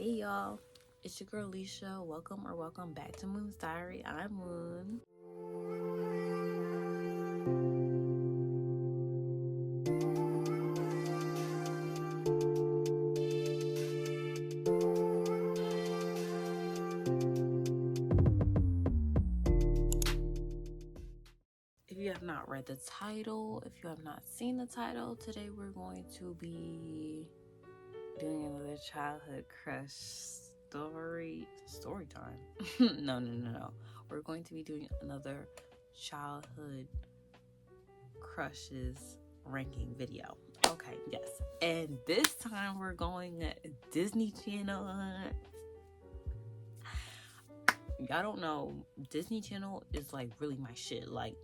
Hey y'all, it's your girl Alicia. Welcome back to Moon's Diary. I'm Moon. If you have not read the title, if you have not seen the title, today we're going to be doing another childhood crush story time. No. We're going to be doing another childhood crushes ranking video. Okay, yes. And this time we're going Disney Channel. Y'all don't know, Disney Channel is like really my shit. Like,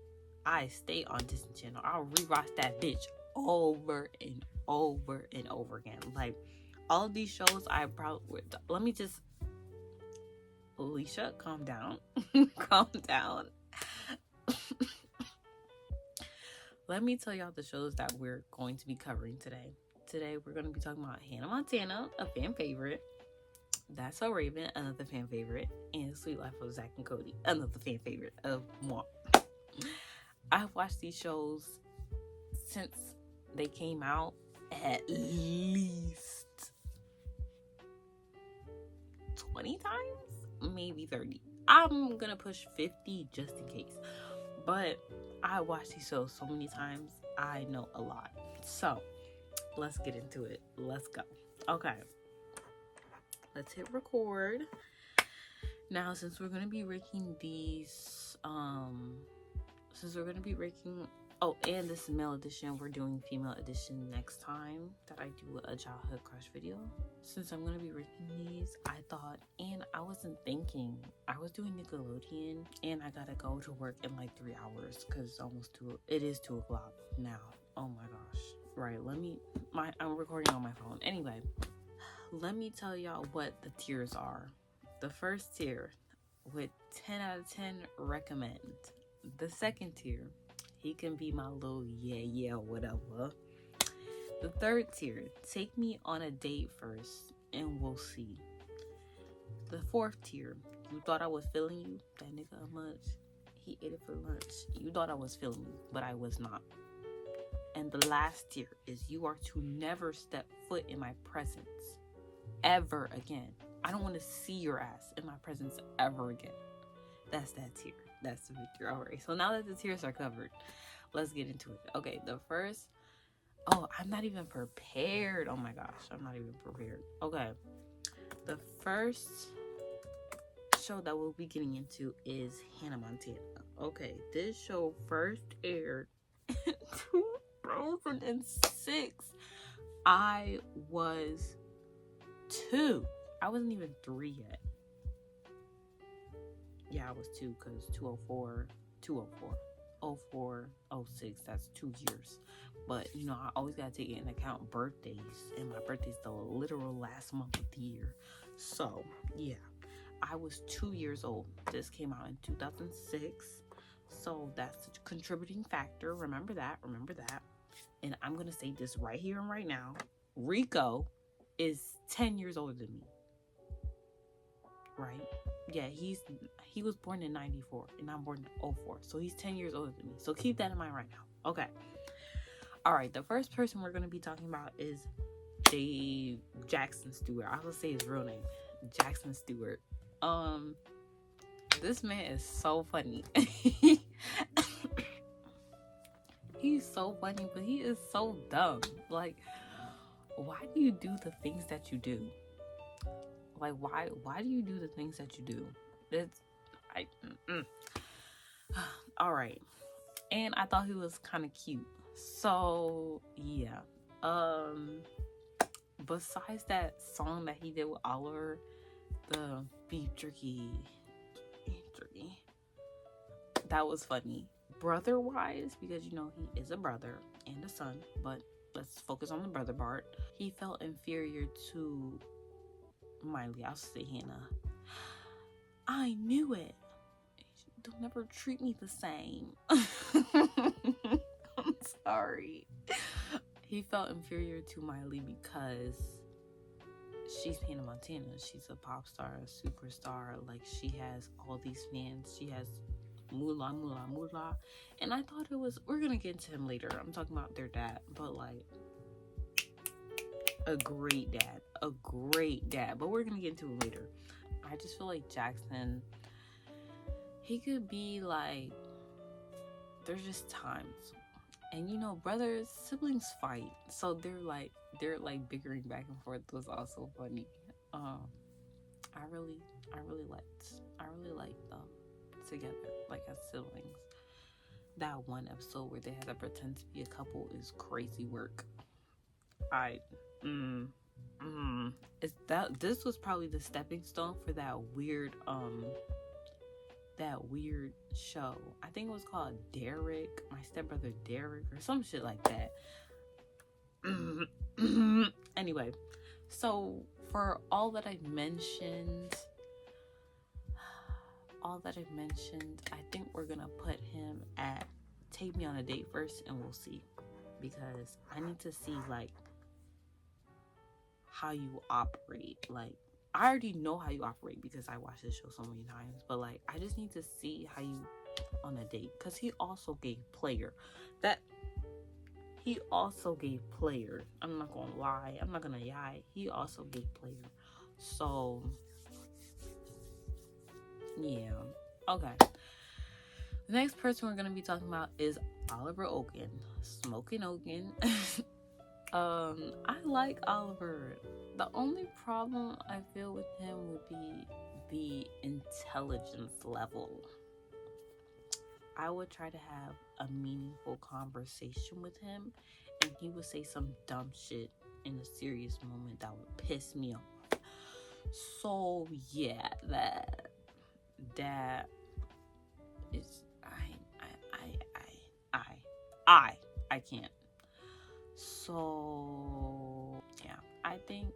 I stay on Disney Channel. I'll rewatch that bitch over and over and over again. Like, all of these shows I probably... Let me just... Alicia, calm down. Calm down. Let me tell y'all the shows that we're going to be covering today. Today, we're going to be talking about Hannah Montana, a fan favorite. That's So Raven, another fan favorite. And Sweet Life of Zack and Cody, another fan favorite of moi. I've watched these shows since they came out at least 20 times, maybe 30. I'm gonna push 50 just in case. But I watched these shows so many times, I know a lot. So, let's get into it. Let's go. Okay. Let's hit record. Now, since we're gonna be ranking these, and this is male edition, we're doing female edition next time that I do a childhood crush video. Since I'm gonna be ranking these, I thought, and I wasn't thinking, I was doing Nickelodeon, and I gotta go to work in like 3 hours because it is 2 o'clock now. Oh my gosh. Right, I'm recording on my phone. Anyway, let me tell y'all what the tiers are. The first tier, with 10 out of 10, recommend. The second tier, he can be my little yeah, whatever. The third tier, take me on a date first and we'll see. The fourth tier, you thought I was feeling you? That nigga a lunch. He ate it for lunch. You thought I was feeling you, but I was not. And the last tier is you are to never step foot in my presence ever again. I don't want to see your ass in my presence ever again. That's that tier. That's the tier. Alright, so now that the tiers are covered, let's get into it. Okay, the first... Oh, I'm not even prepared. Oh my gosh, I'm not even prepared. Okay, the first show that we'll be getting into is Hannah Montana. Okay, this show first aired in 2006. I was 2. I wasn't even 3 yet. Yeah, I was 2 because 04, 06, that's 2 years. But, you know, I always got to take into account birthdays. And my birthday's the literal last month of the year. So, yeah. I was 2 years old. This came out in 2006. So, that's a contributing factor. Remember that. And I'm going to say this right here and right now. Rico is 10 years older than me. Right? Yeah, he was born in 94 and I'm born in 04. So he's 10 years older than me. So keep that in mind right now. Okay. All right. The first person we're going to be talking about is Jackson Stewart. I will say his real name, Jackson Stewart. This man is so funny. He's so funny, but he is so dumb. Like, why do you do the things that you do? Like, why do you do the things that you do? All right. And I thought he was kind of cute. So, yeah. Besides that song that he did with Oliver, the beef jerky, that was funny. Brother-wise, because, you know, he is a brother and a son, but let's focus on the brother part. He felt inferior to Miley. I'll say Hannah. I knew it. They'll never treat me the same. I'm sorry. He felt inferior to Miley because she's Hannah Montana. She's a pop star, a superstar. Like, she has all these fans. She has moolah, moolah, moolah. And I thought it was, we're gonna get into him later. I'm talking about their dad, but like, a great dad. But we're gonna get into it later. I just feel like Jackson, he could be like, there's just times, and you know, brothers, siblings fight, so they're like bickering back and forth. Was also funny. I really liked them together, like as siblings. That one episode where they had to pretend to be a couple is crazy work. This was probably the stepping stone for that weird show. I think it was called Derek, My Stepbrother Derek, or some shit like that. Anyway, so for all that I've mentioned, I think we're gonna put him at Take Me on a Date first, and we'll see, because I need to see like how you operate. Like, I already know how you operate because I watched this show so many times, but like, I just need to see how you on a date, because he also gave player. I'm not gonna lie, he also gave player. So yeah, okay. The next person we're gonna be talking about is Oliver Oaken, Smoking Oaken. I like Oliver. The only problem I feel with him would be the intelligence level. I would try to have a meaningful conversation with him, and he would say some dumb shit in a serious moment that would piss me off. So yeah, that is I can't. So yeah, I think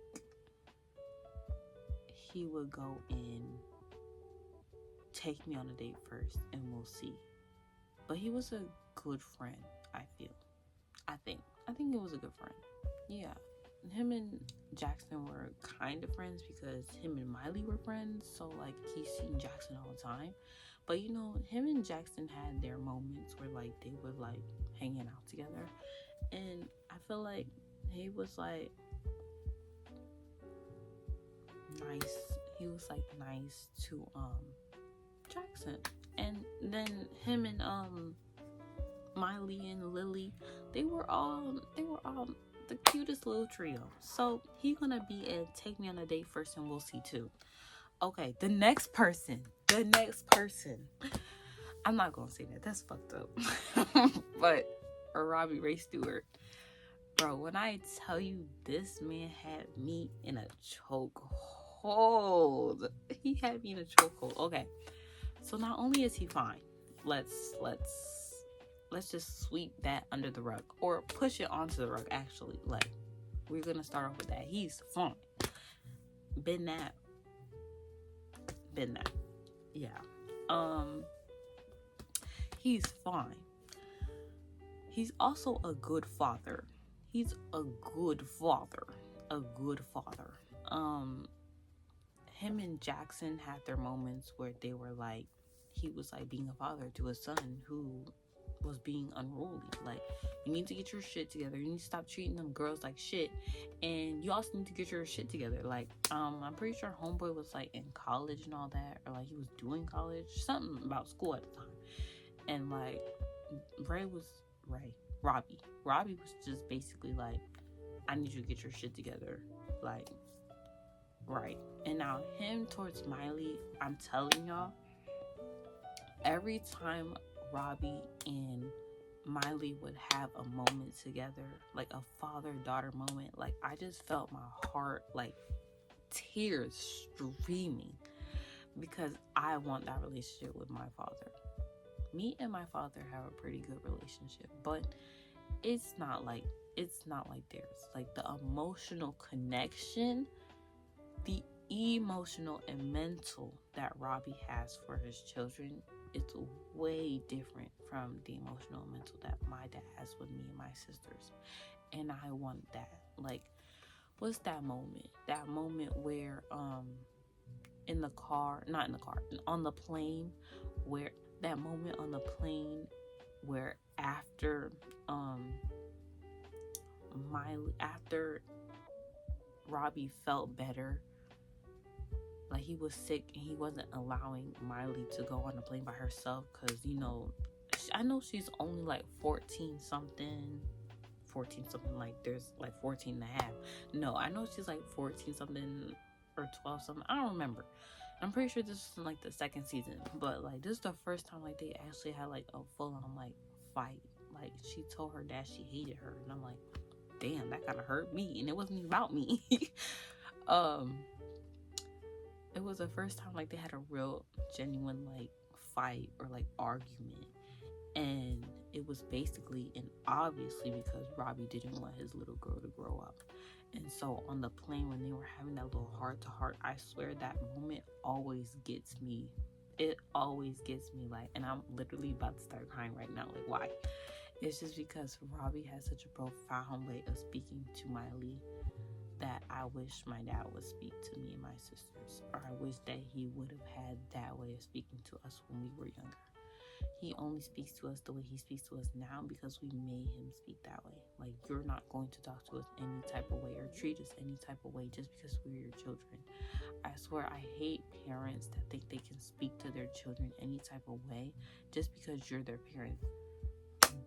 he would go in, take me on a date first, and we'll see. But he was a good friend, I feel. I think he was a good friend. Yeah. Him and Jackson were kind of friends because him and Miley were friends. So, like, he's seen Jackson all the time. But, you know, him and Jackson had their moments where, like, they were, like, hanging out together. And I feel like he was, like, nice. He was, like, nice to, Jackson. And then him and, Miley and Lily, they were all the cutest little trio. So he gonna be in Take Me on a Date first, and we'll see too. Okay, the next person. I'm not gonna say that. That's fucked up. But Robbie Ray Stewart, bro. When I tell you this man had me in a chokehold, he had me in a chokehold. Okay, so not only is he fine, let's just sweep that under the rug, or push it onto the rug. Actually, like, we're gonna start off with that. He's fine. Been that. Yeah. He's fine. He's also a good father. Him and Jackson had their moments where they were like, he was like being a father to a son who was being unruly. Like, you need to get your shit together. You need to stop treating them girls like shit, and you also need to get your shit together. Like, I'm pretty sure homeboy was like in college and all that, or like he was doing college, something about school at the time. And like, Robbie was just basically like, I need you to get your shit together. Like, right. And now him towards Miley, I'm telling y'all, every time Robbie and Miley would have a moment together, like a father-daughter moment, like, I just felt my heart, like, tears streaming, because I want that relationship with my father. Me and my father have a pretty good relationship, but it's not like theirs. Like, the emotional connection, the emotional and mental that Robbie has for his children, it's way different from the emotional and mental that my dad has with me and my sisters. And I want that. Like, what's that moment? That moment where in the car, not in the car, on the plane, where that moment on the plane where after after Robbie felt better, like he was sick and he wasn't allowing Miley to go on the plane by herself, because I know she's only like 14 something, like there's like 14 and a half. No, I know she's like 14 something or 12 something, I don't remember. I'm pretty sure this was in like the second season, but like this is the first time like they actually had like a full-on like fight. Like she told her dad she hated her, and I'm like, damn, that kind of hurt me, and it wasn't even about me. It was the first time like they had a real genuine like fight or like argument, and it was basically and obviously because Robbie didn't want his little girl to grow up. And so on the plane when they were having that little heart to heart, I swear that moment always gets me. It always gets me, like, and I'm literally about to start crying right now. Like, why? It's just because Robbie has such a profound way of speaking to Miley that I wish my dad would speak to me and my sisters, or I wish that he would have had that way of speaking to us when we were younger. He only speaks to us the way he speaks to us now because we made him speak that way. Like, you're not going to talk to us any type of way or treat us any type of way just because we're your children. I swear I hate parents that think they can speak to their children any type of way just because you're their parent.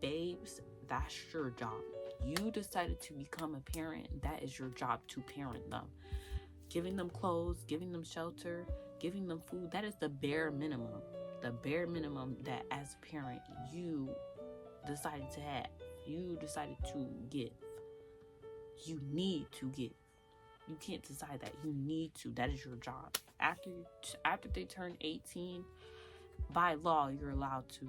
Babes, that's your job. You decided to become a parent. That is your job, to parent them. Giving them clothes, giving them shelter, giving them food, that is the bare minimum. The bare minimum that as a parent you decided to have. You decided to give. You need to give. You can't decide that. You need to. That is your job. After they turn 18, by law, you're allowed to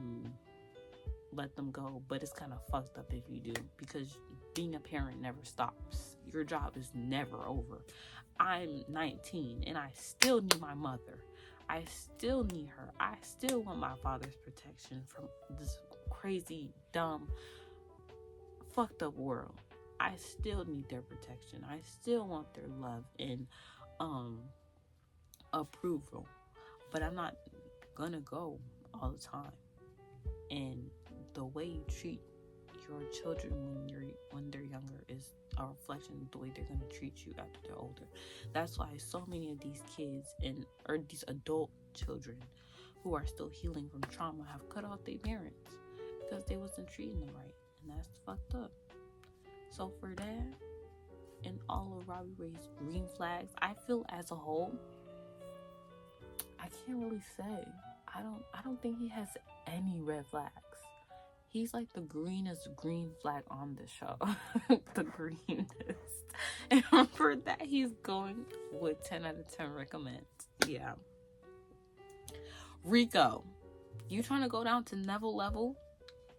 let them go. But it's kind of fucked up if you do, because being a parent never stops. Your job is never over. I'm 19 and I still need my mother. I still need her. I still want my father's protection from this crazy, dumb, fucked up world. I still need their protection. I still want their love and approval. But I'm not gonna go all the time. And the way you treat your children when they're younger is a reflection of the way they're going to treat you after they're older. That's why so many of these kids or these adult children who are still healing from trauma have cut off their parents because they wasn't treating them right, and that's fucked up. So for that and all of Robbie Ray's green flags, I feel as a whole, I can't really say. I don't think he has any red flags. He's like the greenest green flag on the show. The greenest. And for that, he's going with 10 out of 10 recommends. Yeah. Rico. You trying to go down to Neville level?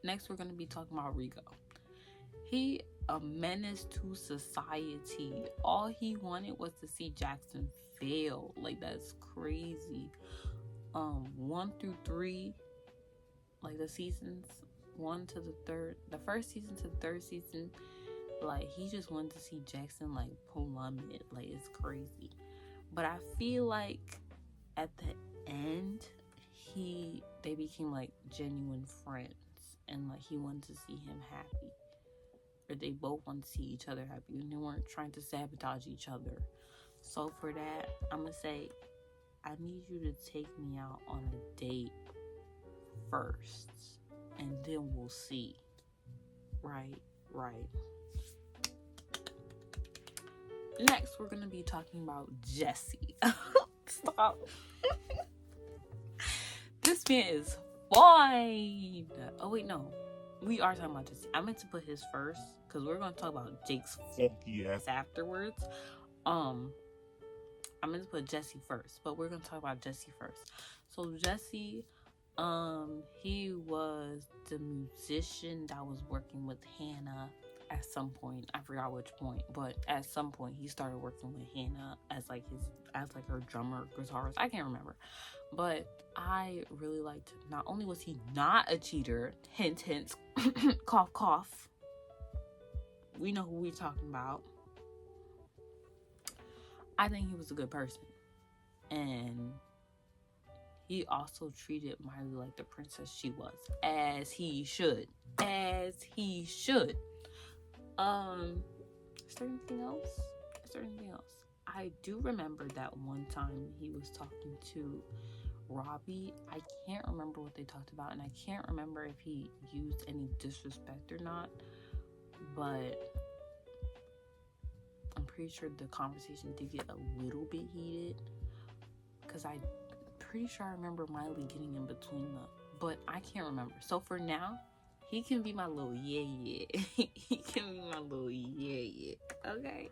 Next, we're going to be talking about Rico. He a menace to society. All he wanted was to see Jackson fail. Like, that's crazy. 1 through 3, like the seasons 1 to the 3rd, the first season to the 3rd season, like he just wanted to see Jackson like plummet. Like, it's crazy. But I feel like at the end they became like genuine friends, and like he wanted to see him happy, or they both wanted to see each other happy, and they weren't trying to sabotage each other. So for that, I'm gonna say, I need you to take me out on a date first, and then we'll see. Right. Next, we're going to be talking about Jesse. Stop. This man is fine. Oh, wait, no. We are talking about Jesse. I meant to put his first, because we're going to talk about Jake's funky ass afterwards. I meant to put Jesse first, but we're going to talk about Jesse first. So Jesse, he was the musician that was working with Hannah at some point. I forgot which point, but at some point he started working with Hannah as her drummer, guitarist. I can't remember. But I really liked him. Not only was he not a cheater, hint, hint, cough, cough. We know who we're talking about. I think he was a good person. And he also treated Miley like the princess she was. As he should. As he should. Is there anything else? I do remember that one time he was talking to Robbie. I can't remember what they talked about, and I can't remember if he used any disrespect or not, but I'm pretty sure the conversation did get a little bit heated, because I'm pretty sure I remember Miley getting in between them, but I can't remember. So for now, he can be my little yeah. He can be my little yeah. Okay?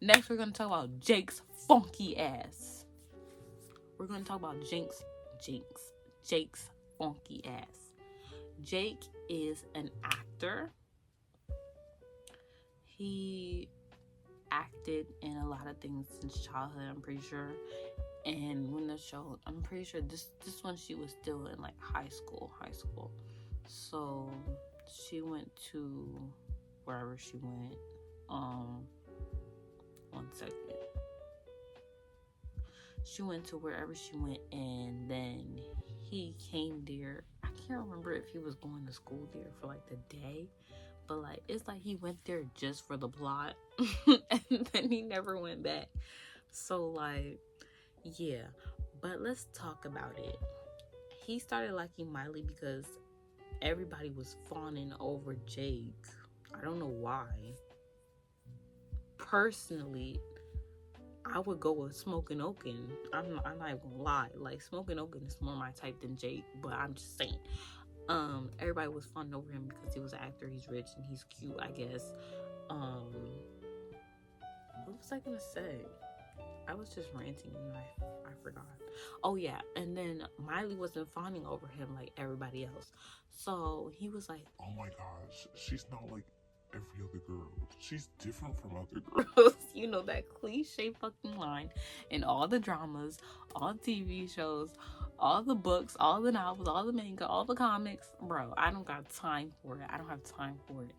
Next, we're going to talk about Jake's funky ass. We're going to talk about Jake's funky ass. Jake is an actor. He acted in a lot of things since childhood, I'm pretty sure. And when the show, I'm pretty sure this one she was still in like high school. So she went to wherever she went. One second. She went to wherever she went, and then he came there. I can't remember if he was going to school there for like the day, but like it's like he went there just for the plot, and then he never went back. So like, yeah. But let's talk about it. He started liking Miley because everybody was fawning over Jake. I don't know why. Personally, I would go with Smokin' Oaken. I'm not even gonna lie. Like, Smokin' Oaken is more my type than Jake, but I'm just saying. Everybody was fawning over him because he was an actor, he's rich, and he's cute, I guess. What was I gonna say? I was just ranting and I forgot. Oh yeah, and then Miley wasn't fawning over him like everybody else. So he was like, oh my gosh, she's not like every other girl. She's different from other girls. You know, that cliche fucking line in all the dramas, all TV shows, all the books, all the novels, all the manga, all the comics. Bro, I don't got time for it. I don't have time for it.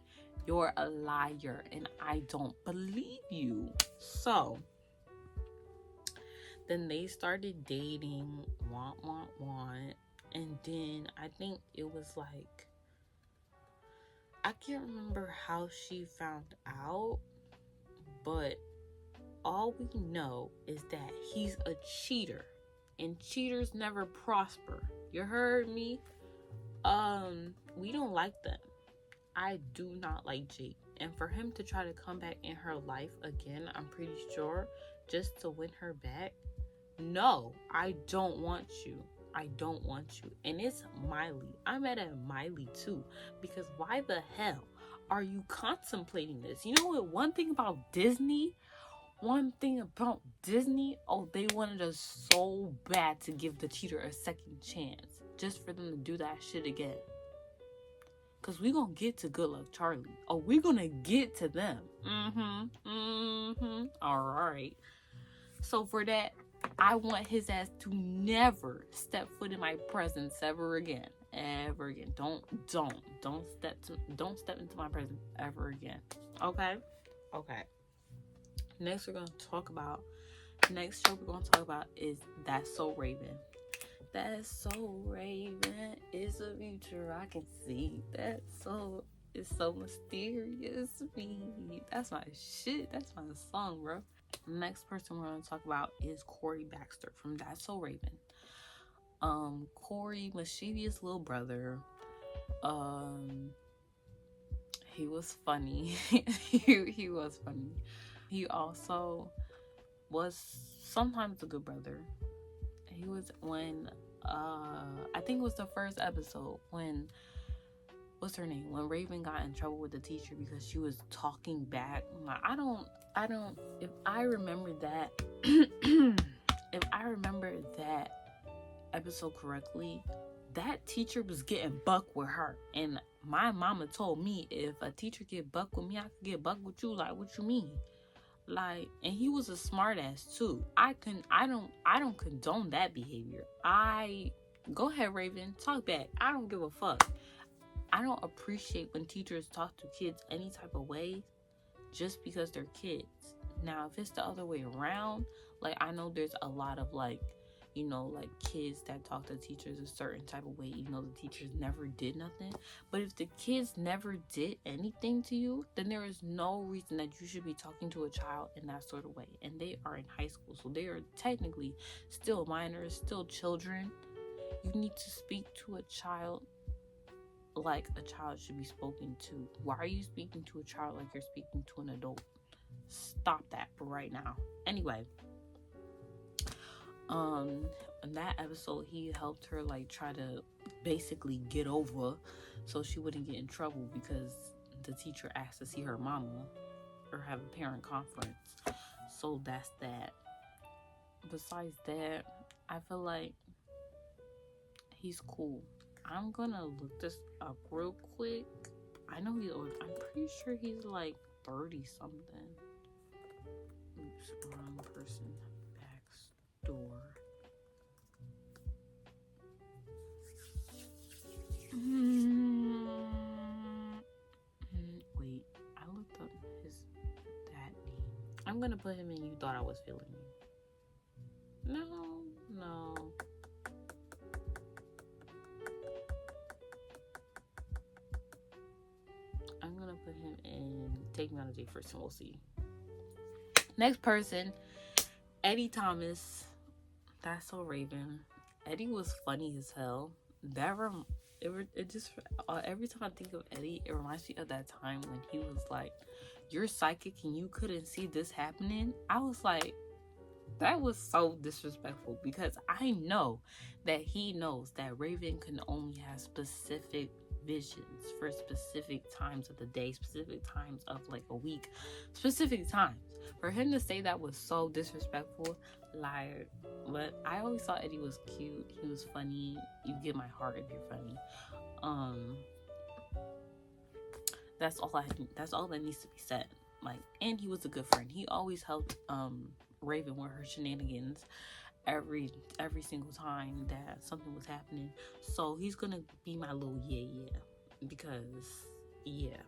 You're a liar and I don't believe you. So then they started dating, and then I think it was like, I can't remember how she found out, but all we know is that he's a cheater, and cheaters never prosper. You heard me? We don't like them. I do not like Jake, and for him to try to come back in her life again, I'm pretty sure, just to win her back, no, I don't want you. I don't want you. And it's Miley. I'm mad at Miley too, because why the hell are you contemplating this? You know what? One thing about Disney, oh, they wanted us so bad to give the cheater a second chance, just for them to do that shit again. Because we gonna get to Good Luck Charlie. Oh, we gonna get to them. Alright. So for that, I want his ass to never step foot in my presence ever again. Don't step into my presence ever again. Okay. Next show we're gonna talk about is That's So Raven. That's So Raven is a future I can see. It's so mysterious to me. That's my shit. That's my song, bro. Next person we're going to talk about is Corey Baxter from That's So Raven. Corey, mischievous little brother. He was funny. he was funny. He also was sometimes a good brother. He was when I think it was the first episode when, what's her name? When Raven got in trouble with the teacher because she was talking back. I don't, if I remember that, episode correctly, that teacher was getting buck with her. And my mama told me, if a teacher get buck with me, I could get buck with you. Like, what you mean? Like, and he was a smart ass too. I don't condone that behavior. Go ahead, Raven, talk back. I don't give a fuck. I don't appreciate when teachers talk to kids any type of way just because they're kids. Now, if it's the other way around, like, I know there's a lot of, like, you know, like, kids that talk to teachers a certain type of way, even though the teachers never did nothing. But if the kids never did anything to you, then there is no reason that you should be talking to a child in that sort of way. And they are in high school, so they are technically still minors, still children. You need to speak to a child like a child should be spoken to. Why are you speaking to a child like you're speaking to an adult? Stop that right now. Anyway, in that episode, he helped her, like, try to basically get over so she wouldn't get in trouble because the teacher asked to see her mama or have a parent conference. So that's that. Besides that, I feel like he's cool. I'm gonna look this up real quick. I know he's old. I'm pretty sure he's like 30 something. Oops, wrong person. Backdoor. Wait, I looked up his dad name. I'm gonna put him in You Thought I Was Feeling You. No. I'm gonna put him in Take Me on a Date First and we'll see. Next person, Eddie Thomas. That's so Raven. Eddie was funny as hell. It just every time I think of Eddie, it reminds me of that time when he was like, "You're psychic and you couldn't see this happening." I was like, that was so disrespectful because I know that he knows that Raven can only have specific visions for specific times of the day, specific times of like a week, specific times. For him to say that was so disrespectful, liar. But I always thought Eddie was cute. He was funny. You get my heart if you're funny. That's all that needs to be said. Like, and he was a good friend. He always helped Raven with her shenanigans every single time that something was happening. So he's gonna be my little yeah because yeah,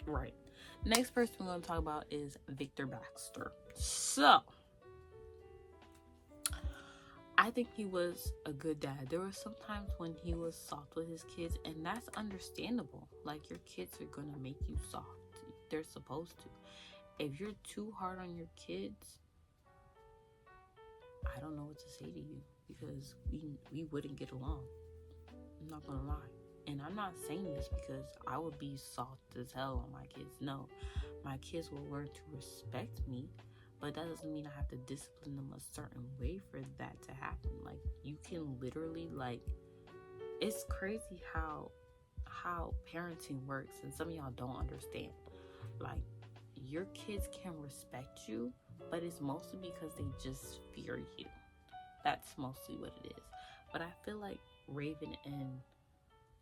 right. Next person we're gonna talk about is Victor Baxter. So I think he was a good dad. There were some times when he was soft with his kids, and that's understandable. Like, your kids are gonna make you soft. They're supposed to. If you're too hard on your kids, I don't know what to say to you because we wouldn't get along. I'm not gonna lie. And I'm not saying this because I would be soft as hell on my kids. No, my kids will learn to respect me, but that doesn't mean I have to discipline them a certain way for that to happen. Like, you can literally, like, it's crazy how parenting works, and some of y'all don't understand. Like, your kids can respect you, but it's mostly because they just fear you. That's mostly what it is. But I feel like Raven and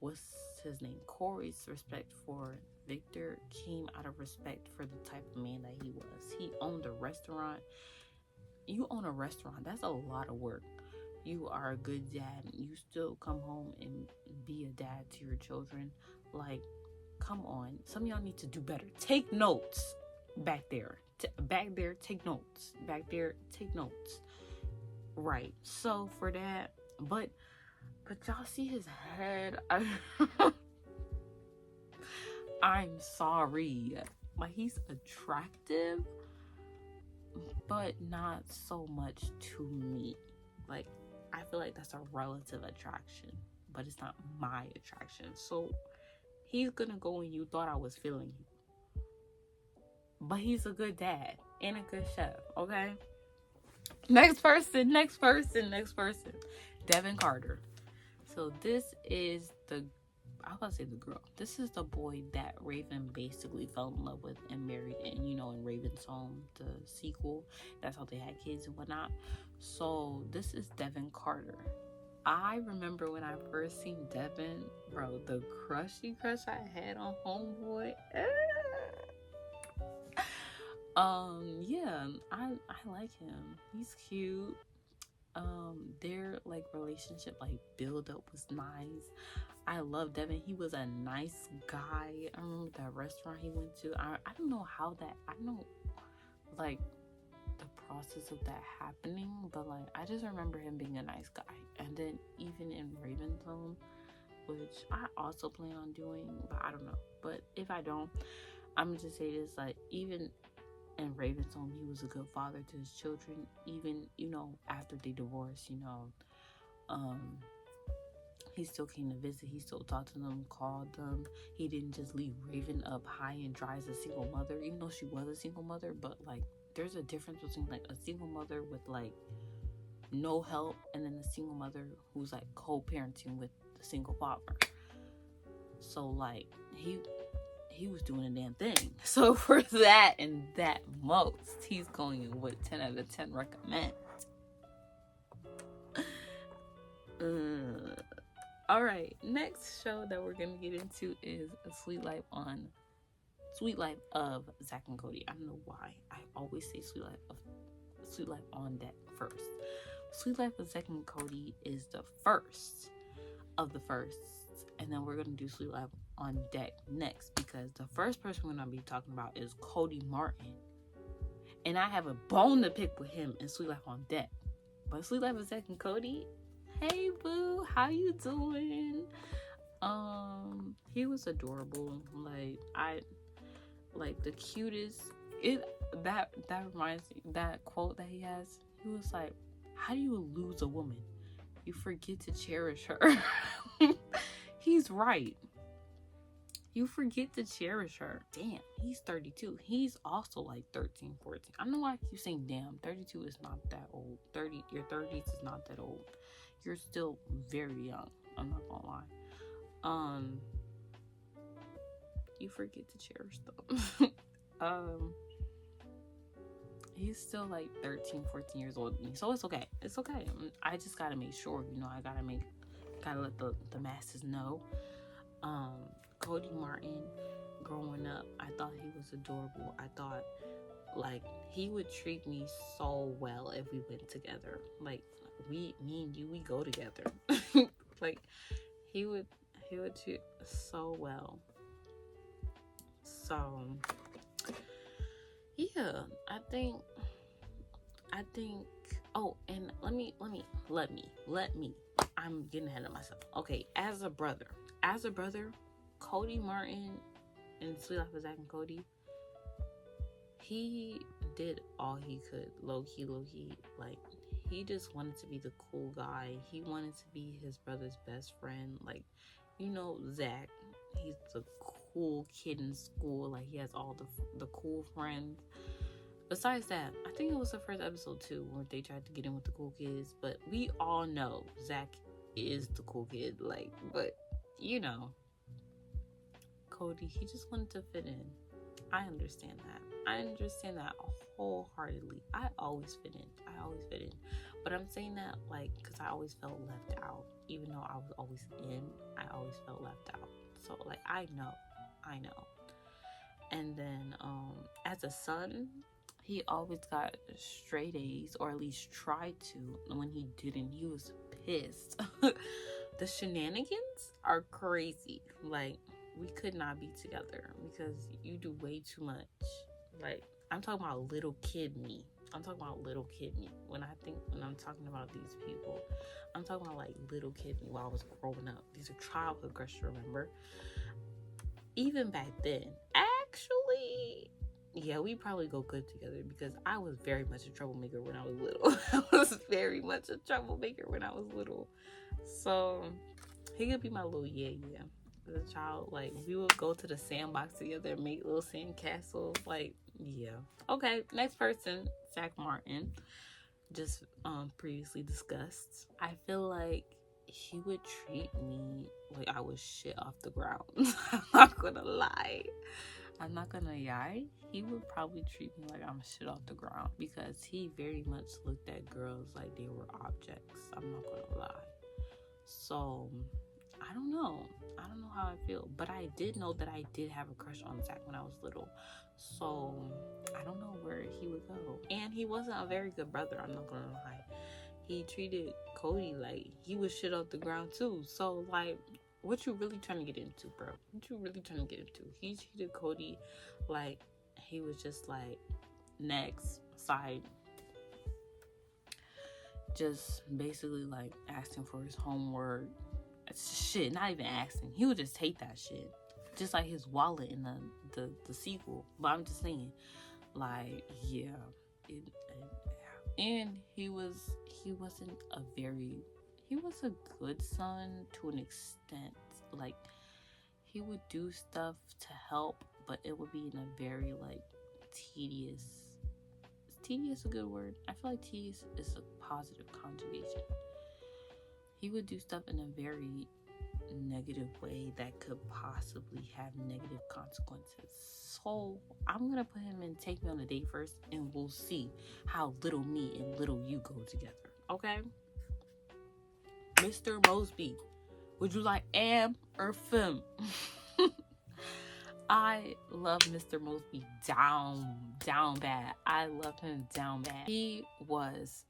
what's his name, Corey's respect for Victor came out of respect for the type of man that he was. He owned a restaurant. You own a restaurant. That's a lot of work. You are a good dad. You still come home and be a dad to your children. Like, come on. Some of y'all need to do better. Take notes back there. Back there, take notes. Back there, take notes. Right. So for that, but y'all see his head. I'm sorry. Like, he's attractive, but not so much to me. Like, I feel like that's a relative attraction, but it's not my attraction. So he's gonna go when You Thought I Was Feeling You. But he's a good dad and a good chef, okay? Next person. Devin Carter. So this is I was about to say the girl. This is the boy that Raven basically fell in love with and married in, in Raven's Home, the sequel. That's how they had kids and whatnot. So this is Devin Carter. I remember when I first seen Devin, bro, the crushy crush I had on homeboy. Yeah, I like him. He's cute. Their like relationship, like build up was nice. I love Devin. He was a nice guy. I remember that restaurant he went to. I don't know how that. I don't know, like, process of that happening, but like I just remember him being a nice guy. And then even in Raven's Home, which I also plan on doing, but I don't know. But if I don't, I'm gonna just say this, like, even in Raven's Home, he was a good father to his children, even, you know, after they divorced, you know. He still came to visit, he still talked to them, called them. He didn't just leave Raven up high and dry as a single mother, even though she was a single mother. But like, there's a difference between like a single mother with like no help, and then a single mother who's like co-parenting with the single father. So like, he was doing a damn thing. So for that and that most, he's going with 10 out of 10 recommend. Alright, next show that we're gonna get into is Sweet Life of Zach and Cody. I don't know why I always say Sweet Life on Deck first. Sweet Life of Zach and Cody is the first of the firsts, and then we're gonna do Sweet Life on Deck next, because the first person we're gonna be talking about is Cody Martin, and I have a bone to pick with him in Sweet Life on Deck. But Sweet Life of Zach and Cody, hey boo, how you doing? He was adorable. Like, I like the cutest. That reminds me, that quote that he has, he was like, how do you lose a woman? You forget to cherish her. He's right. You forget to cherish her. Damn, he's 32. He's also like 13, 14. I don't know why I keep saying damn. 32 is not that old. Your 30s is not that old. You're still very young. I'm not gonna lie. You forget to cherish them. He's still like 13, 14 years old than me. So it's okay. It's okay. I just gotta make sure, you know, I gotta let the masses know. Cody Martin, growing up, I thought he was adorable. I thought, like, he would treat me so well if we went together. Like, me and you, we go together. Like, he would treat so well. So, yeah, I think, oh, and let me, I'm getting ahead of myself. Okay, as a brother, Cody Martin in Sweet Life of Zach and Cody, he did all he could, low key, like, he just wanted to be the cool guy. He wanted to be his brother's best friend. Like, you know, Zach, he's the cool kid in school. Like, he has all the cool friends. Besides that, I think it was the first episode too, where they tried to get in with the cool kids. But we all know Zach is the cool kid. Like, but you know, Cody, he just wanted to fit in. I understand that wholeheartedly. I always fit in. But I'm saying that, like, because I always felt left out. Even though I was always in, I always felt left out. So, like, I know. And then, as a son, he always got straight A's, or at least tried to. And when he didn't, he was pissed. The shenanigans are crazy. Like, we could not be together because you do way too much. Like, I'm talking about little kid me. When I'm talking about these people, I'm talking about like little kid me while I was growing up. These are childhood crushes, remember? Even back then, actually, yeah, we probably go good together because I was very much a troublemaker when I was little. So he could be my little yeah. As a child, like, we would go to the sandbox together, make little sand castles. Like, yeah. Okay, next person, Zach Martin, just previously discussed. I feel like he would treat me like I was shit off the ground. I'm not gonna lie. He would probably treat me like I'm shit off the ground because he very much looked at girls like they were objects. I'm not gonna lie. So, I don't know how I feel, but I did know that I did have a crush on Zach when I was little. So, I don't know where he would go. And he wasn't a very good brother, I'm not gonna lie. He treated Cody like he was shit off the ground too. So, like, what you really trying to get into, bro? He treated Cody like he was just like next side just basically like asking for his homework. Shit, not even asking. He would just take that shit. Just like his wallet in the sequel. But I'm just saying, like, yeah. And he was a good son to an extent. Like, he would do stuff to help, but it would be in a very, like, tedious. Is tedious a good word? I feel like tedious is a positive conjugation. He would do stuff in a very negative way that could possibly have negative consequences. So I'm gonna put him in Take Me on a Date first, and we'll see how little me and little you go together. Okay? Mr. Mosby, would you like am or fem? I love Mr. Mosby down bad. I love him down bad. He was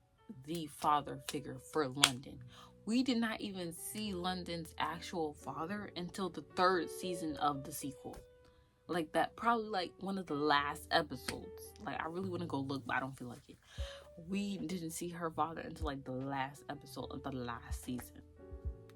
the father figure for London. We did not even see London's actual father until the 3rd season of the sequel. Like, that probably like one of the last episodes. Like, I really want to go look, but I don't feel like it. We didn't see her father until like the last episode of the last season.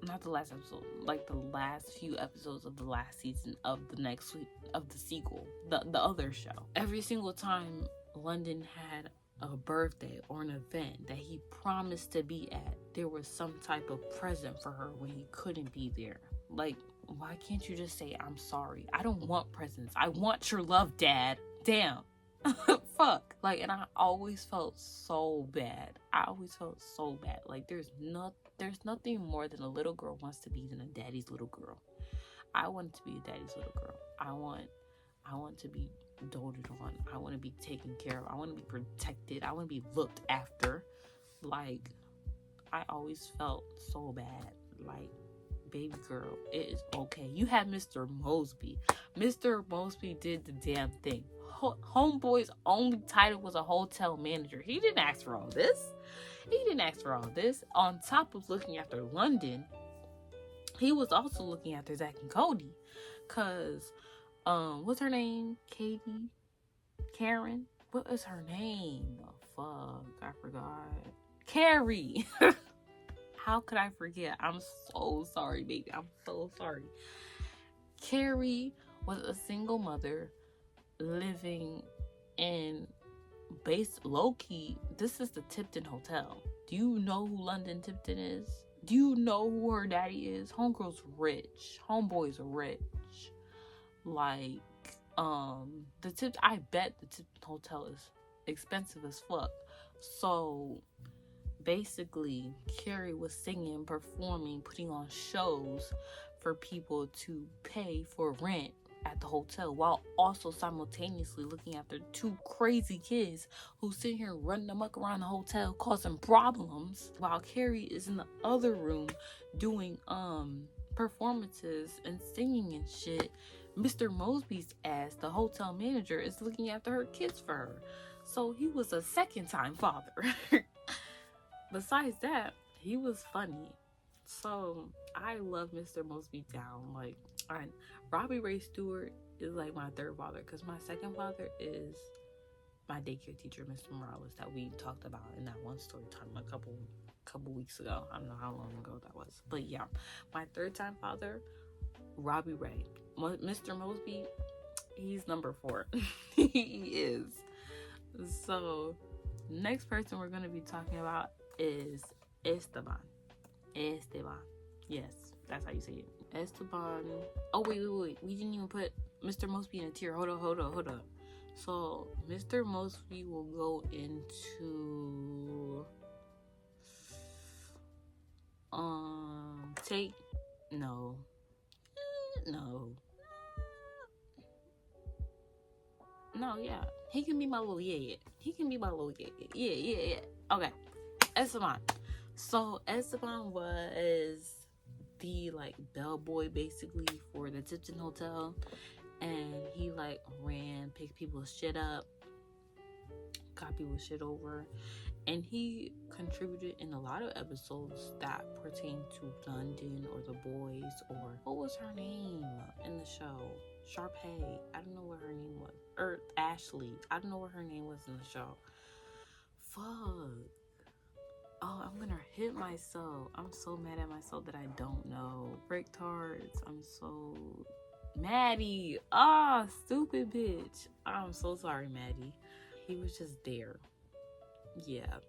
Not the last episode, like the last few episodes of the last season of the next week of the sequel, the other show. Every single time London had a birthday or an event that he promised to be at, there was some type of present for her when he couldn't be there. Like, why can't you just say, I'm sorry? I don't want presents. I want your love, Dad. Damn. Fuck. Like, and I always felt so bad. Like, there's nothing more than a little girl wants to be than a daddy's little girl. I want to be a daddy's little girl. I want to be doted on. I want to be taken care of. I want to be protected. I want to be looked after. Like, I always felt so bad. Like, baby girl, it is okay. You have Mr. Mosby. Mr. Mosby did the damn thing. Homeboy's only title was a hotel manager. He didn't ask for all this. On top of looking after London, he was also looking after Zach and Cody. Cause, what's her name? Katie? Karen? What is her name? Oh, fuck, I forgot. Carrie. How could I forget? I'm so sorry, baby. I'm so sorry. Carrie was a single mother living in low-key. This is the Tipton Hotel. Do you know who London Tipton is? Do you know who her daddy is? Homegirl's rich. Homeboy's rich. Like, I bet the Tipton Hotel is expensive as fuck. So basically, Carrie was singing, performing, putting on shows for people to pay for rent at the hotel, while also simultaneously looking after 2 crazy kids who sit here running amok around the hotel causing problems, while Carrie is in the other room doing performances and singing and shit. Mr. Mosby's ass, the hotel manager, is looking after her kids for her. So he was a second-time father. Besides that, he was funny. So I love Mr. Mosby down. Like, alright, Robbie Ray Stewart is like my 3rd father, because my 2nd father is my daycare teacher, Mr. Morales, that we talked about in that one story time a couple weeks ago. I don't know how long ago that was, but yeah, my 3rd time father, Robbie Ray. Mr. Mosby, he's number 4. He is. So next person we're going to be talking about is Esteban. Yes, that's how you say it. Esteban. Oh, wait. We didn't even put Mr. Mosby in a tier. Hold up. So, Mr. Mosby will go into... No, yeah. He can be my little yeah. Yeah. Okay. Esteban. So, Esteban was the, like, bellboy, basically, for the Tipton Hotel. And he, like, picked people's shit up, got people's shit over. And he contributed in a lot of episodes that pertain to London or The Boys, or what was her name in the show? Sharpay. I don't know what her name was. Or Ashley. I don't know what her name was in the show. Fuck. Oh, I'm gonna hit myself. I'm so mad at myself that I don't know. Break tards. I'm so Maddie. Ah, stupid bitch. I'm so sorry, Maddie. He was just there. Yeah.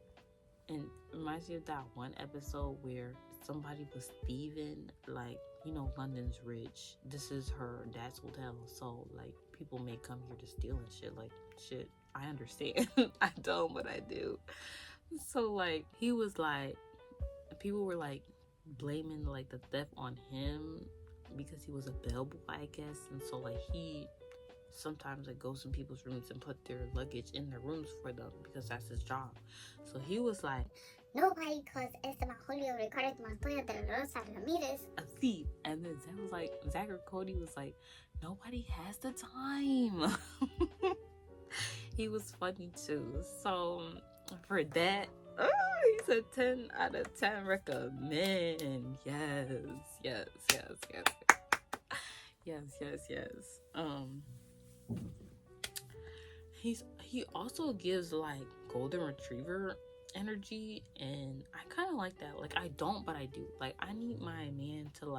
And it reminds me of that one episode where somebody was thieving, like, you know, London's rich. This is her dad's hotel. So, like, people may come here to steal and shit. Like, shit, I understand. I don't, but I do. So, like, he was like, people were like blaming like the theft on him because he was a bellboy, I guess. And so, like, he sometimes like goes in people's rooms and put their luggage in their rooms for them because that's his job. So he was like, nobody calls Esteban Julio Ricardo Montoya de la Rosa Ramirez a thief. And then Zach was like, Zach or Cody was like, nobody has the time. He was funny too. So for that, he's a 10 out of 10 recommend. Yes. He also gives like golden retriever energy, and I kind of like that. Like, I don't, but I do. Like, I need my man to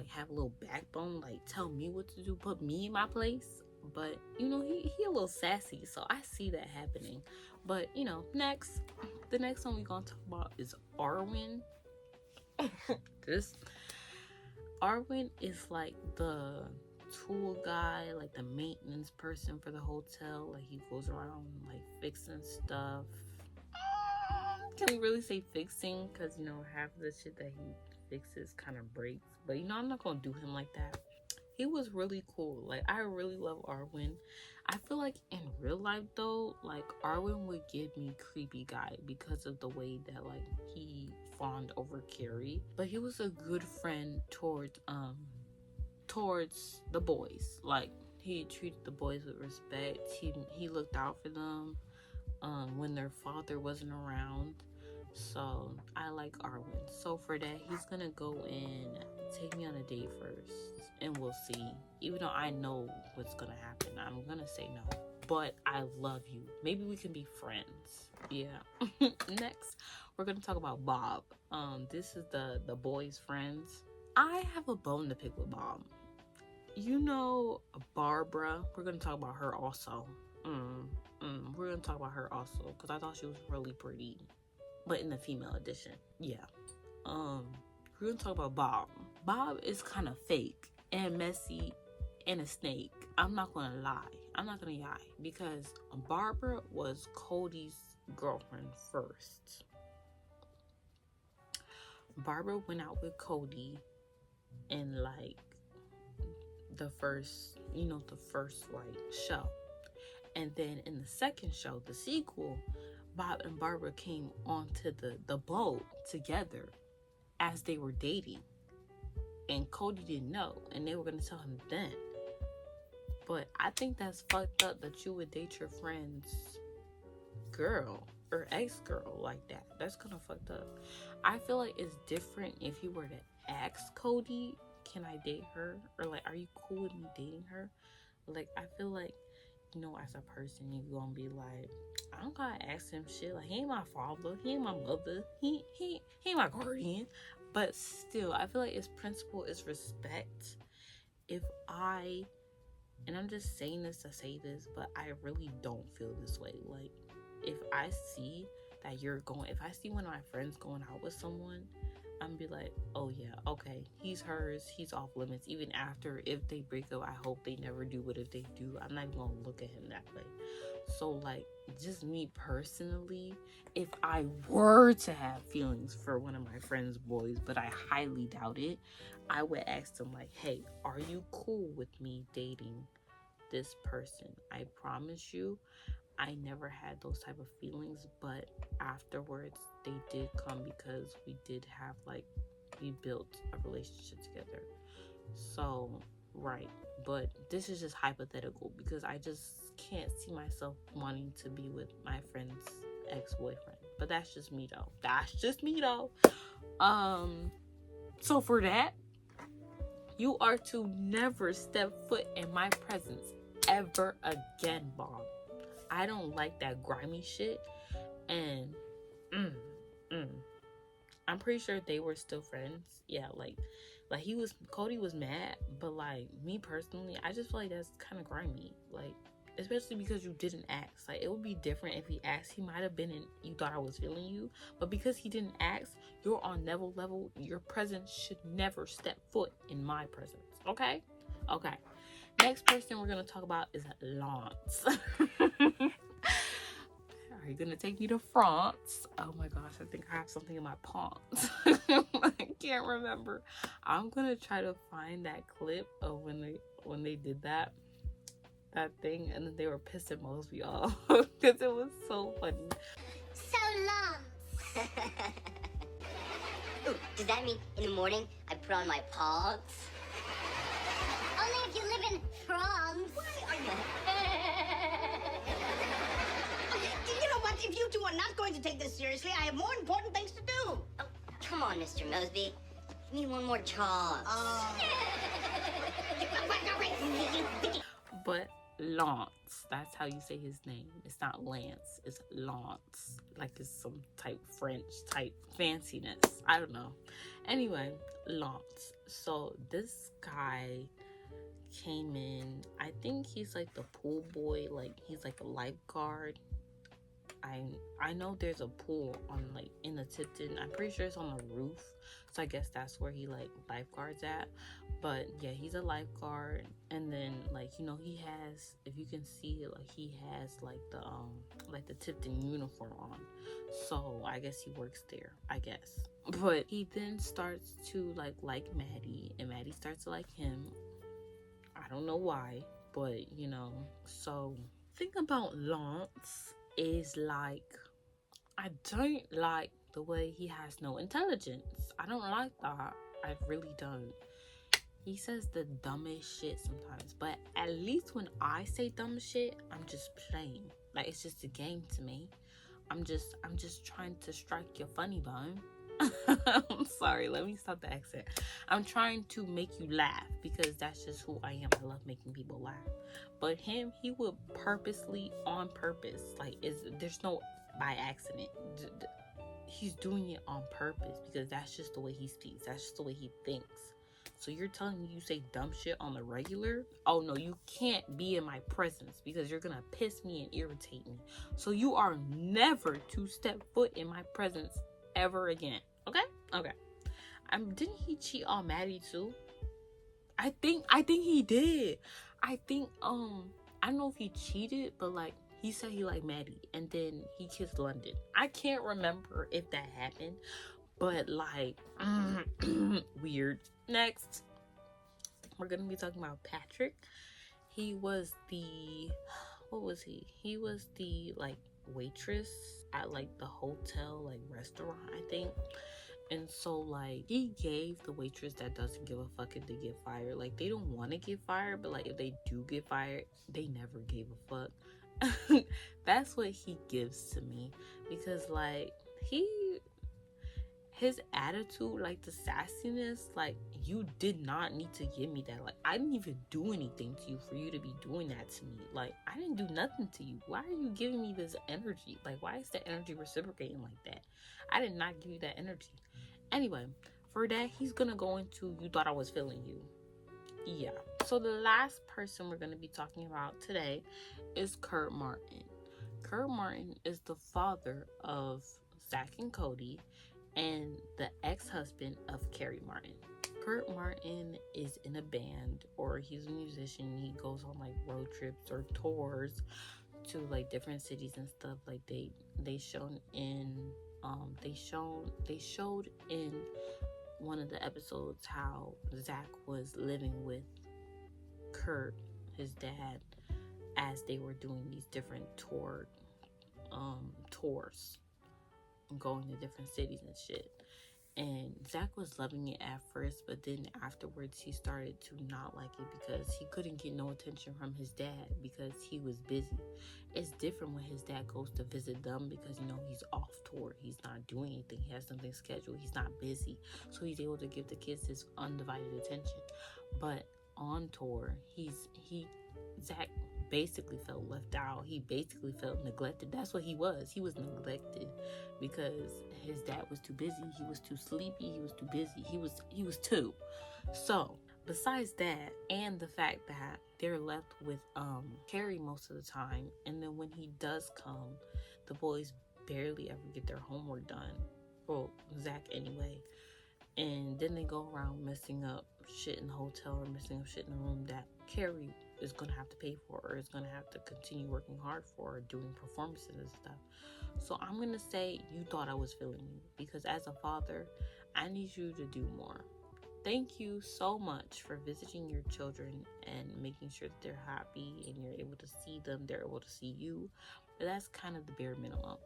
have a little backbone, like tell me what to do, put me in my place. But you know, he a little sassy, so I see that happening. But you know, the next one we're gonna talk about is Arwen. Arwen is like the tool guy, like the maintenance person for the hotel. Like, he goes around like fixing stuff. Can we really say fixing? Because, you know, half of the shit that he fixes kind of breaks. But, you know, I'm not gonna do him like that. He was really cool. Like, I really love Arwen. I feel like in real life though, like, Arwen would give me creepy guy because of the way that like he fawned over Carrie. But he was a good friend towards the boys. Like, he treated the boys with respect. He looked out for them when their father wasn't around. So I like Arwen. So for that, he's gonna go and take me on a date first, and we'll see. Even though I know what's gonna happen, I'm gonna say no. But I love you. Maybe we can be friends. Yeah. Next, we're gonna talk about Bob. This is the boys' friends. I have a bone to pick with Bob. You know, Barbara. We're gonna talk about her also. We're gonna talk about her also because I thought she was really pretty, but in the female edition. Yeah. We're gonna talk about Bob. Bob is kind of fake and messy and a snake. I'm not gonna lie. Because Barbara was Cody's girlfriend first. Barbara went out with Cody in like the first like show. And then in the second show, the sequel, Bob and Barbara came onto the boat together as they were dating. And Cody didn't know, and they were going to tell him then. But I think that's fucked up that you would date your friend's girl or ex-girl like that. That's kind of fucked up. I feel like it's different if you were to ask Cody, can I date her? Or like, are you cool with me dating her? Like, I feel like, you know, as a person, you gonna be like, I don't gotta ask him shit. Like, he ain't my father, he ain't my mother, he ain't my guardian. But still, I feel like his principle is respect. And I'm just saying this to say this, but I really don't feel this way. Like, if I see one of my friends going out with someone, I'm gonna be like, oh yeah, okay, he's hers, he's off limits. Even after, if they break up, I hope they never do, but if they do, I'm not even gonna look at him that way. So like, just me personally, if I were to have feelings for one of my friends' boys, but I highly doubt it, I would ask them like, hey, are you cool with me dating this person? I promise you, I never had those type of feelings, but afterwards they did come because we built a relationship together. So, right. But this is just hypothetical because I just can't see myself wanting to be with my friend's ex-boyfriend. But that's just me though. So for that, you are to never step foot in my presence ever again, Bob. I don't like that grimy shit. And I'm pretty sure they were still friends. Yeah, like Cody was mad, but like me personally, I just feel like that's kind of grimy. Like, especially because you didn't ask. Like, it would be different if he asked. He might have been in, you thought I was feeling you, but because he didn't ask, you're on Neville level. Your presence should never step foot in my presence. Okay? Okay. Next person we're gonna talk about is Lance. Are you gonna take me to France? Oh my gosh, I think I have something in my palms. I can't remember. I'm gonna try to find that clip of when they did that thing, and then they were pissing Mosby off because it was so funny. So long. Ooh, does that mean in the morning I put on my pogs? Only if you live in France. Why are you? You know what? If you two are not going to take this seriously, I have more important things to do. Oh, come on, Mr. Mosby. Give me one more chance. But Lance, that's how you say his name. It's not Lance, it's Lance. Like it's some type French type fanciness. I don't know. Anyway, Lance. So this guy came in, I think he's like the pool boy, like he's like a lifeguard. I know there's a pool on like in the Tipton. I'm pretty sure it's on the roof, so I guess that's where he like lifeguards at. But yeah, he's a lifeguard, and then like, you know, he has, if you can see it, like he has like the Tipton uniform on, so I guess he works there, I guess. But he then starts to like Maddie, and Maddie starts to like him. I don't know why, but you know. So thing about Lance is like, I don't like the way he has no intelligence. I don't like that. I really don't. He says the dumbest shit sometimes, but at least when I say dumb shit, I'm just playing. Like, it's just a game to me. I'm just trying to strike your funny bone. I'm sorry, let me stop the accent. I'm trying to make you laugh because that's just who I am. I love making people laugh. But him, he would purposely, on purpose, like, there's no by accident. He's doing it on purpose because that's just the way he speaks. That's just the way he thinks. So you're telling me you say dumb shit on the regular? Oh no, you can't be in my presence because you're gonna piss me and irritate me. So you are never to step foot in my presence ever again. Okay? Okay. Didn't he cheat on Maddie too? I think he did. I think I don't know if he cheated, but like he said he liked Maddie and then he kissed London. I can't remember if that happened, but like weird. Next, we're gonna be talking about Patrick. He was the, what was he? He was the like waitress at like the hotel, like restaurant, I think. And so like he gave the waitress that doesn't give a fuck if they get fired. Like they don't want to get fired, but like if they do get fired, they never gave a fuck. That's what he gives to me, because like his attitude, like the sassiness, like you did not need to give me that. Like I didn't even do anything to you for you to be doing that to me. Like I didn't do nothing to you. Why are you giving me this energy? Like why is the energy reciprocating like that? I did not give you that energy. Anyway, for that, he's gonna go into you thought I was feeling you. Yeah. So the last person we're gonna be talking about today is Kurt Martin. Kurt Martin is the father of Zach and Cody and the ex-husband of Carrie Martin. Kurt Martin is in a band, or he's a musician. He goes on like road trips or tours to like different cities and stuff. Like they showed in one of the episodes how Zach was living with Kurt, his dad, as they were doing these different tours and going to different cities and shit. And Zach was loving it at first, but then afterwards he started to not like it because he couldn't get no attention from his dad because he was busy. It's different when his dad goes to visit them because, you know, he's off tour. He's not doing anything. He has nothing scheduled. He's not busy. So he's able to give the kids his undivided attention. But on tour, Zach basically felt left out. He basically felt neglected. That's what he was. He was neglected because his dad was too busy. He was too sleepy. He was too busy. He was too. So besides that, and the fact that they're left with Carrie most of the time, and then when he does come, the boys barely ever get their homework done. Well, Zach anyway. And then they go around messing up shit in the hotel or messing up shit in the room that Carrie is going to have to pay for, or is going to have to continue working hard for, doing performances and stuff. So I'm going to say you thought I was feeling you, because as a father, I need you to do more. Thank you so much for visiting your children and making sure that they're happy and you're able to see them, they're able to see you. But that's kind of the bare minimum.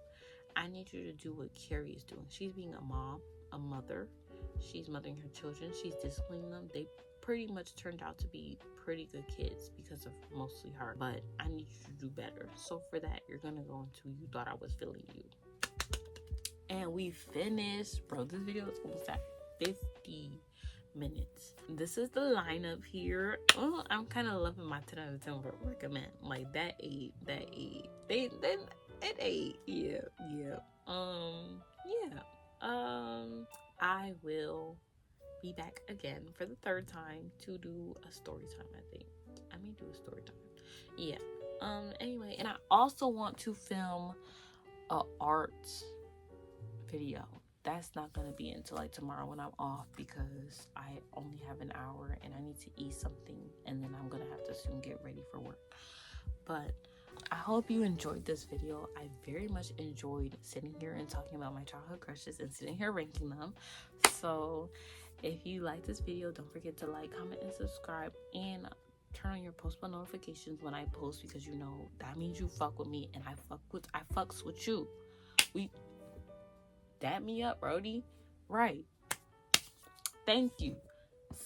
I need you to do what Carrie is doing. She's being a mom, a mother. She's mothering her children. She's disciplining them. They pretty much turned out to be pretty good kids because of mostly her. But I need you to do better. So for that, you're going to go into You Thought I Was Feeling You. And we finished. Bro, this video is almost at 50 minutes. This is the lineup here. Oh, I'm kind of loving my 10 out of 10 recommend. Like that 8. It 8. Yeah. I will be back again for the 3rd time to do a story time. I may do a story time. Yeah. Anyway, and I also want to film a art video. That's not gonna be until like tomorrow when I'm off, because I only have an hour and I need to eat something, and then I'm gonna have to soon get ready for work. But I hope you enjoyed this video. I very much enjoyed sitting here and talking about my childhood crushes and sitting here ranking them. So if you like this video, don't forget to like, comment, and subscribe, and turn on your post bell notifications when I post, because you know that means you fuck with me and I fucks with you. We dap me up, Brody. Right. Thank you.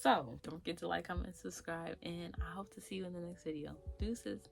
So don't forget to like, comment, and subscribe, and I hope to see you in the next video. Deuces.